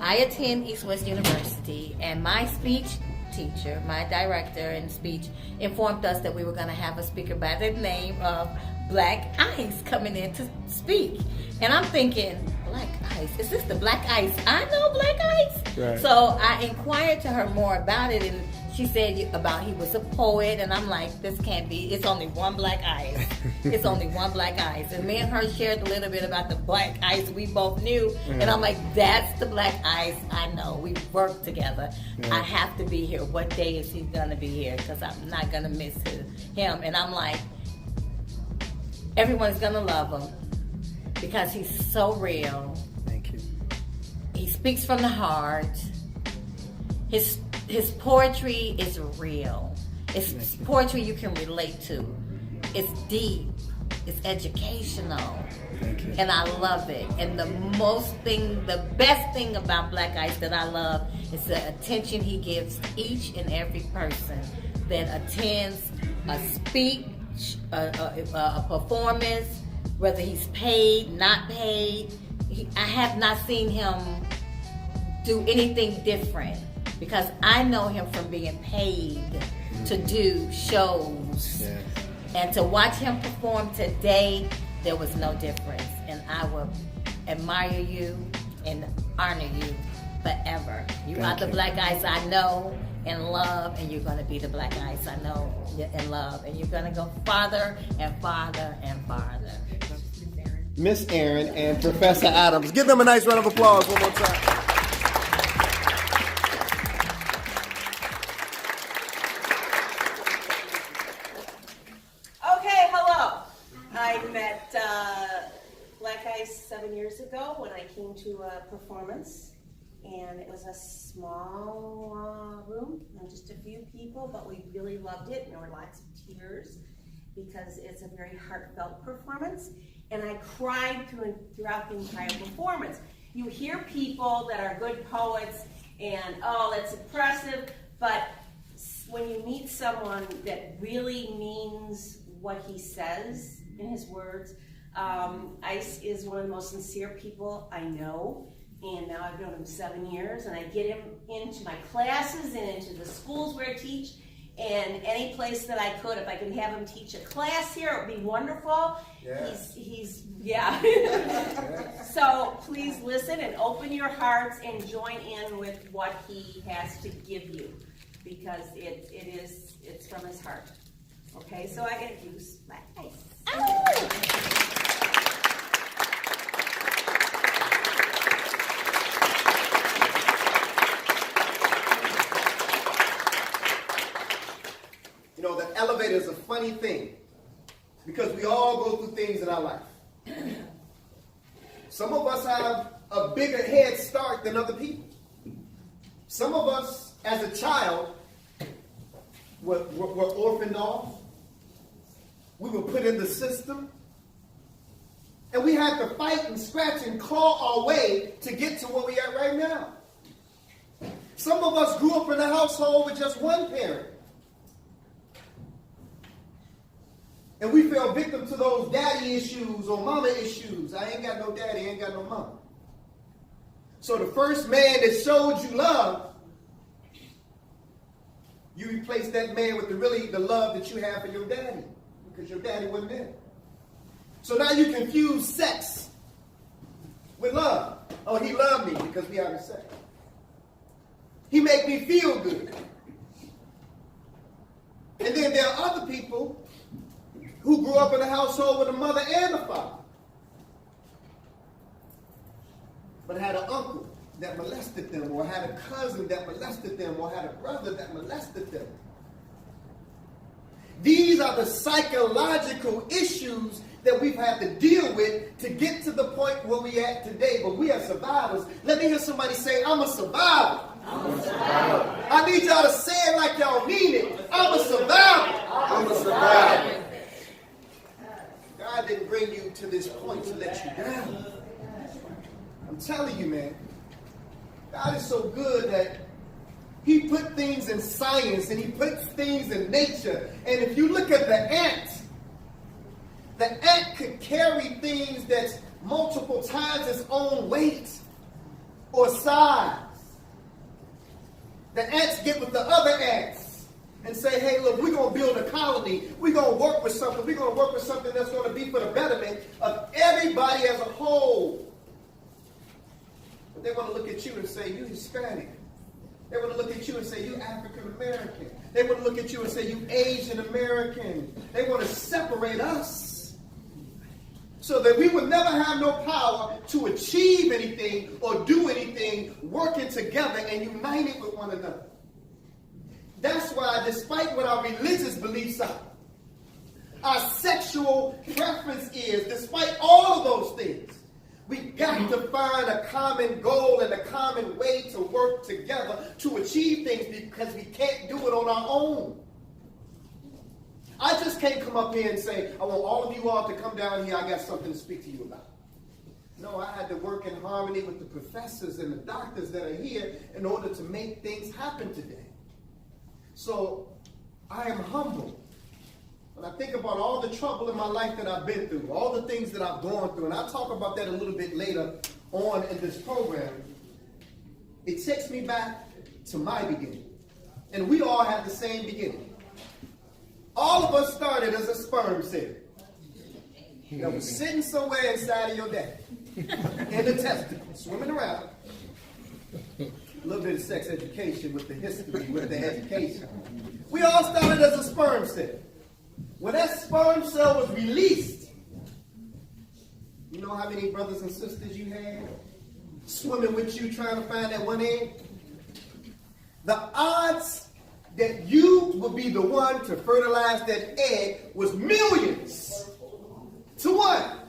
I attend East West University, and my speech teacher, my director in speech, informed us that we were going to have a speaker by the name of Blaq Ice coming in to speak. And I'm thinking, Blaq Ice? Is this the Blaq Ice I know, Blaq Ice? Right. So I inquired to her more about it, and she said about he was a poet, and I'm like, this can't be. It's only one Blaq Ice. It's only one Blaq Ice. And me and her shared a little bit about the Blaq Ice we both knew, and I'm like, that's the Blaq Ice I know. We worked together. I have to be here. What day is he gonna be here? Because I'm not gonna miss him. And I'm like, everyone's gonna love him because he's so real. Thank you. He speaks from the heart. His poetry is real. It's poetry you can relate to. It's deep. It's educational. Thank you. And I love it. And the best thing about Blaq Ice that I love is the attention he gives each and every person that attends a speech, a performance, whether he's paid, not paid. I have not seen him do anything different, because I know him from being paid to do shows. Yes. And to watch him perform today, there was no difference. And I will admire you and honor you forever. You are the Blaq Ice I know and love, and you're going to be the Blaq Ice I know and love. And you're going to go farther and farther and farther. Miss Aaron and Professor Adams. Give them a nice round of applause one more time. I met Blaq Ice 7 years ago when I came to a performance, and it was a small room, just a few people, but we really loved it, and there were lots of tears because it's a very heartfelt performance, and I cried throughout the entire performance. You hear people that are good poets, and oh, that's impressive, but when you meet someone that really means what he says in his words, Ice is one of the most sincere people I know, and now I've known him 7 years, and I get him into my classes and into the schools where I teach, and any place that I could. If I could have him teach a class here, it would be wonderful. Yeah. So please listen and open your hearts and join in with what he has to give you, because it's from his heart. Okay, so I introduce Blaq Ice. You know, the elevator is a funny thing because we all go through things in our life. Some of us have a bigger head start than other people. Some of us, as a child, were orphaned off. We were put in the system. And we had to fight and scratch and claw our way to get to where we are right now. Some of us grew up in a household with just one parent. And we fell victim to those daddy issues or mama issues. I ain't got no daddy, I ain't got no mama. So the first man that showed you love, you replaced that man with the love that you have for your daddy, because your daddy wasn't there. So now you confuse sex with love. Oh, he loved me because we having sex. He made me feel good. And then there are other people who grew up in a household with a mother and a father, but had an uncle that molested them, or had a cousin that molested them, or had a brother that molested them. These are the psychological issues that we've had to deal with to get to the point where we at today. But we are survivors. Let me hear somebody say, I'm a survivor. I'm a survivor. I need y'all to say it like y'all mean it. I'm a survivor. I'm a survivor. God didn't bring you to this point to let you down. I'm telling you, man. God is so good that He put things in science and He puts things in nature. And if you look at the ant could carry things that's multiple times its own weight. or size. The ants get with the other ants and say, hey, look, we're going to build a colony. We're going to work with something. We're going to work with something that's going to be for the betterment of everybody as a whole. But they want to look at you and say, you Hispanic. They want to look at you and say, you African American. They want to look at you and say, you Asian American. They want to separate us so that we would never have no power to achieve anything or do anything working together and united with one another. That's why, despite what our religious beliefs are, our sexual preference is, despite all of those things, we got to find a common goal and a common way to work together to achieve things, because we can't do it on our own. I just can't come up here and say, I want all of you all to come down here, I got something to speak to you about. No, I had to work in harmony with the professors and the doctors that are here in order to make things happen today. So I am humble. When I think about all the trouble in my life that I've been through, all the things that I've gone through, and I'll talk about that a little bit later on in this program, it takes me back to my beginning. And we all have the same beginning. All of us started as a sperm cell that was sitting somewhere inside of your daddy, in the testicle, swimming around. A little bit of sex education with the history, with the education. We all started as a sperm cell. When that sperm cell was released, you know how many brothers and sisters you had swimming with you trying to find that one egg? The odds that you would be the one to fertilize that egg was millions to one.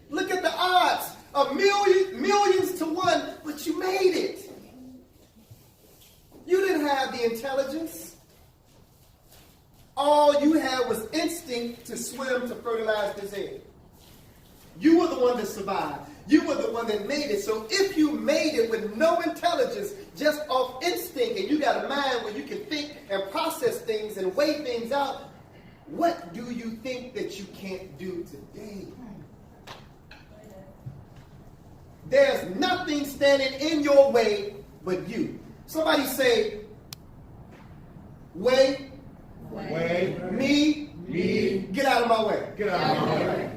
Look at the odds of millions to one, but you made it. You didn't have the intelligence. All you had was instinct to swim to fertilize this egg. You were the one that survived. You were the one that made it. So if you made it with no intelligence, just off instinct, and you got a mind where you can think and process things and weigh things out, what do you think that you can't do today? There's nothing standing in your way but you. Somebody say, way. Me. Get out of my way. Get out of my way.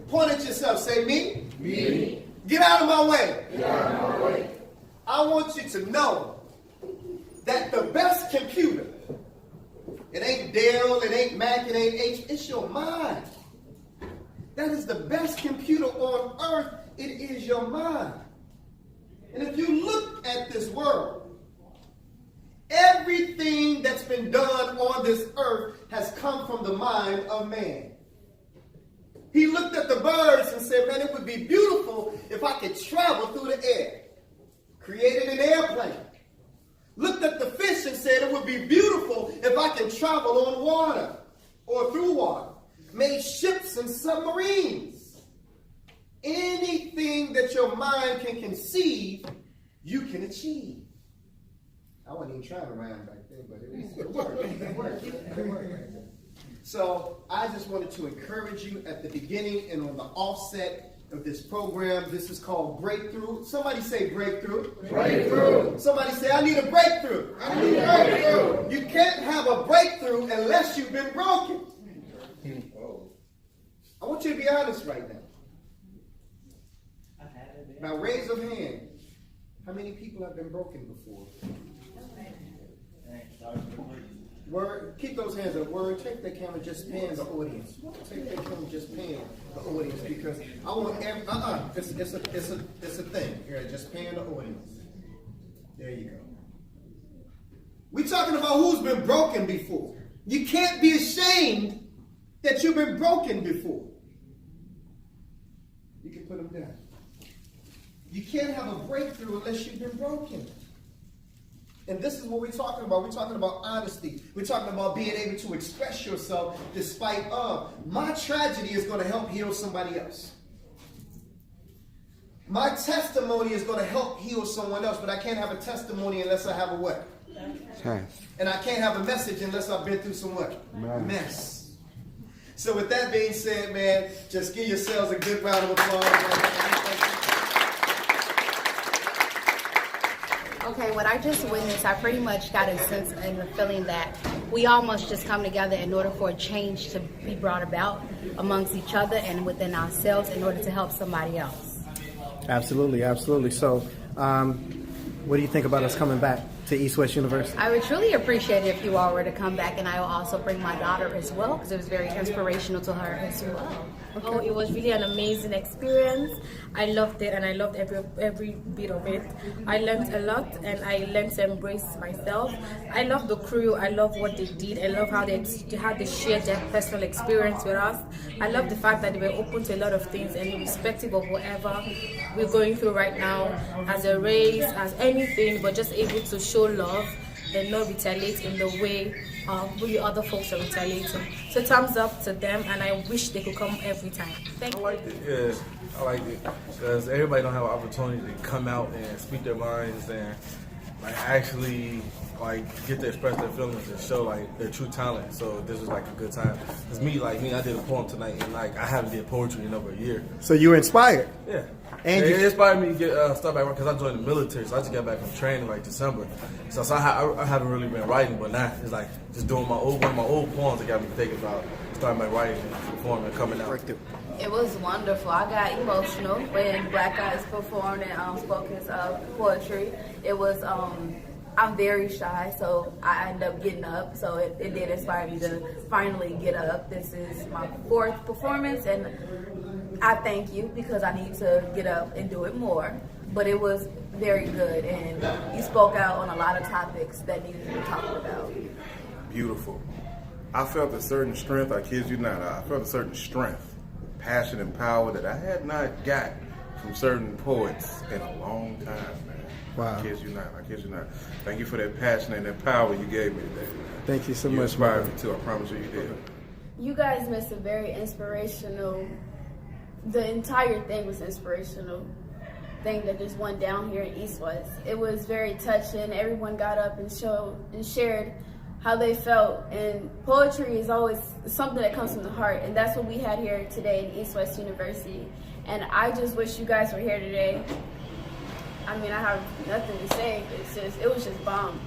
Point at yourself. Say me. Me. Get out of my way. Get out of my way. I want you to know that the best computer, it ain't Dell, it ain't Mac, it ain't H, it's your mind. That is the best computer on earth. It is your mind. And if you look at this world, everything that's been done on this earth has come from the mind of man. He looked at the birds and said, man, it would be beautiful if I could travel through the air. Created an airplane. Looked at the fish and said, it would be beautiful if I could travel on water or through water. Made ships and submarines. Anything that your mind can conceive, you can achieve. I wasn't even trying to rhyme back then, but it worked. It worked. So I just wanted to encourage you at the beginning and on the offset of this program. This is called Breakthrough. Somebody say breakthrough. Breakthrough. Somebody say, I need a breakthrough. I need a breakthrough. You can't have a breakthrough unless you've been broken. I want you to be honest right now. Now raise of hand. How many people have been broken before? Word, keep those hands up. Word, take that camera, just pan the audience. Take that camera, just pan the audience, because I want every, it's a thing. Here, just pan the audience. There you go. We're talking about who's been broken before. You can't be ashamed that you've been broken before. You can put them down. You can't have a breakthrough unless you've been broken. And this is what we're talking about. We're talking about honesty. We're talking about being able to express yourself despite of. My tragedy is going to help heal somebody else. My testimony is going to help heal someone else, but I can't have a testimony unless I have a what? And I can't have a message unless I've been through some what? Mess. So with that being said, man, just give yourselves a good round of applause. Okay, what I just witnessed, I pretty much got a sense and the feeling that we all must just come together in order for a change to be brought about amongst each other and within ourselves in order to help somebody else. Absolutely, absolutely. So, what do you think about us coming back to East West University? I would truly appreciate it if you all were to come back, and I will also bring my daughter as well because it was very inspirational to her as well. Oh, it was really an amazing experience. I loved it, and I loved every bit of it. I learned a lot, and I learned to embrace myself. I love the crew. I love what they did. I love how they shared their personal experience with us. I love the fact that they were open to a lot of things, and irrespective of whatever we're going through right now, as a race, as anything, but just able to show love and not retaliate in the way we other folks are retaliating. So thumbs up to them, and I wish they could come every time. Thank you. I liked it. Yeah, I liked it because everybody don't have an opportunity to come out and speak their minds and actually get to express their feelings and show their true talent. So this was a good time. Cause me, I did a poem tonight, and I haven't did poetry in over a year. So you were inspired. Yeah. And it inspired me to get start back work because I joined the military, so I just got back from training December. So I haven't really been writing, but now it's just doing one of my old poems that got me thinking about starting my writing and performing and coming out. It was wonderful. I got emotional when Blaq Eyes performed and spoke his poetry. It was, I'm very shy, so I ended up getting up. So it did inspire me to finally get up. This is my 4th performance, and I thank you because I need to get up and do it more. But it was very good, and you spoke out on a lot of topics that needed to be talked about. Beautiful. I felt a certain strength, I kid you not, I felt a certain strength, passion, and power that I had not got from certain poets in a long time, man. Wow. I kid you not. Thank you for that passion and that power you gave me today, man. Thank you so You much, inspired man. me too, I promise you did. You guys missed a very inspirational, the entire thing was inspirational thing that just went down here in East West. It was very touching. Everyone got up and shared how they felt, and poetry is always something that comes from the heart, and that's what we had here today in East West University. And I just wish you guys were here today. I mean, I have nothing to say. It was just bomb.